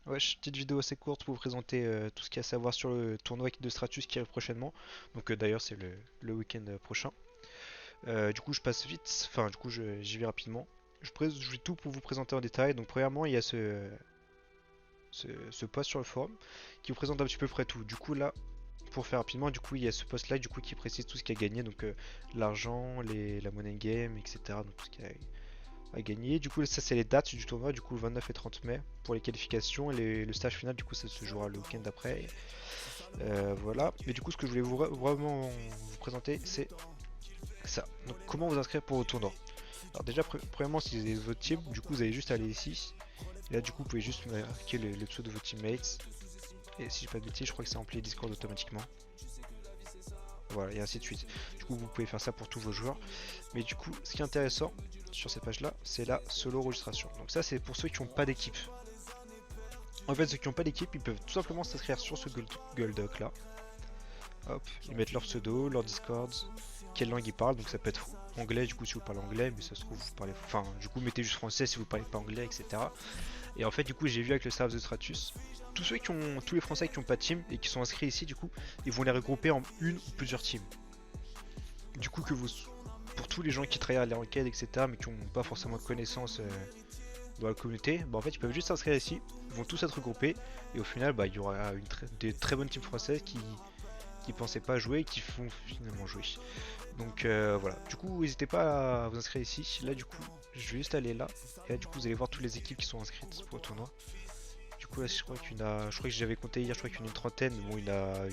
Ouais, petite vidéo assez courte pour vous présenter tout ce qu'il y a à savoir sur le tournoi de Stratus qui arrive prochainement. Donc d'ailleurs c'est le week-end prochain. Du coup je passe vite, enfin du coup j'y vais rapidement. Je vais tout pour vous présenter en détail. Donc premièrement il y a ce post sur le forum qui vous présente un petit peu près tout. Du coup là, pour faire rapidement, du coup il y a ce post là du coup qui précise tout ce qu'il y a gagné. Donc l'argent, la money game, etc. Donc tout ce qu'il y a à gagner. Du coup, ça, c'est les dates du tournoi. Du coup, 29 et 30 mai pour les qualifications. Et le stage final, du coup, ça se jouera le week-end d'après. Voilà. Mais du coup, ce que je voulais vraiment vous présenter, c'est ça. Donc, comment vous inscrire pour le tournoi. Alors, déjà, premièrement, si vous avez votre team, du coup, vous allez juste aller ici. Et là, du coup, vous pouvez juste marquer le pseudo de vos teammates. Et si je dis pas de bêtises, je crois que c'est rempli Discord automatiquement. Voilà, et ainsi de suite. Du coup, vous pouvez faire ça pour tous vos joueurs. Mais du coup, ce qui est intéressant sur cette page-là, c'est la solo registration. Donc ça, c'est pour ceux qui n'ont pas d'équipe. En fait, ceux qui n'ont pas d'équipe, ils peuvent tout simplement s'inscrire sur ce Google Doc là. Hop, ils mettent leur pseudo, leur Discord, quelle langue ils parlent. Donc ça peut être anglais du coup si vous parlez anglais, mais ça se trouve vous parlez. Enfin, du coup, mettez juste français si vous parlez pas anglais, etc. Et en fait, du coup, j'ai vu avec le serveur de Stratus, tous les Français qui n'ont pas de team et qui sont inscrits ici, du coup, ils vont les regrouper en une ou plusieurs teams. Du coup, pour tous les gens qui travaillent à la enquête, etc., mais qui n'ont pas forcément de connaissances dans la communauté, bah en fait ils peuvent juste s'inscrire ici, ils vont tous être regroupés et au final bah, il y aura des très bonnes teams françaises qui pensaient pas jouer et qui font finalement jouer. Donc voilà, du coup n'hésitez pas à vous inscrire ici, là du coup je vais juste aller là et là du coup vous allez voir toutes les équipes qui sont inscrites pour le tournoi. Du coup là je crois je crois que j'avais compté hier, je crois qu'il y en a une trentaine, mais bon il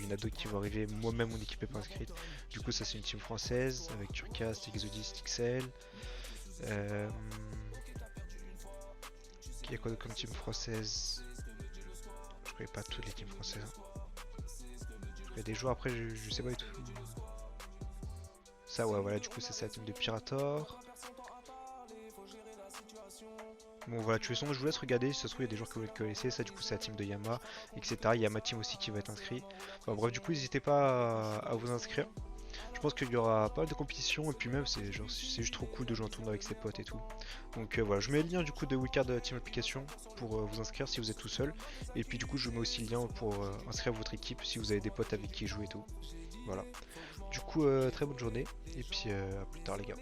y en a d'autres qui vont arriver, moi-même mon équipe est pas inscrite. Du coup ça c'est une team française avec Turcast, Exodus, XL. Euh, il y a quoi d'autre comme team française? Je connais pas toutes les teams françaises, hein. Je connais des joueurs après, je sais pas du tout. Ça, ouais, voilà, du coup, c'est la team de Pirator. Bon, voilà, de toute façon, je vous laisse regarder. Si ça se trouve, il y a des joueurs que vous connaissez. Ça, du coup, c'est la team de Yama, etc. Il y a ma team aussi qui va être inscrit. Enfin, bref, du coup, n'hésitez pas à vous inscrire. Je pense qu'il y aura pas mal de compétitions. Et puis, même, c'est juste trop cool de jouer en tournoi avec ses potes et tout. Donc, voilà, je mets le lien du coup de Wildcard Team Application pour vous inscrire si vous êtes tout seul. Et puis, du coup, je mets aussi le lien pour inscrire votre équipe si vous avez des potes avec qui jouer et tout. Voilà. Du coup, très bonne journée. Et puis, à plus tard, les gars.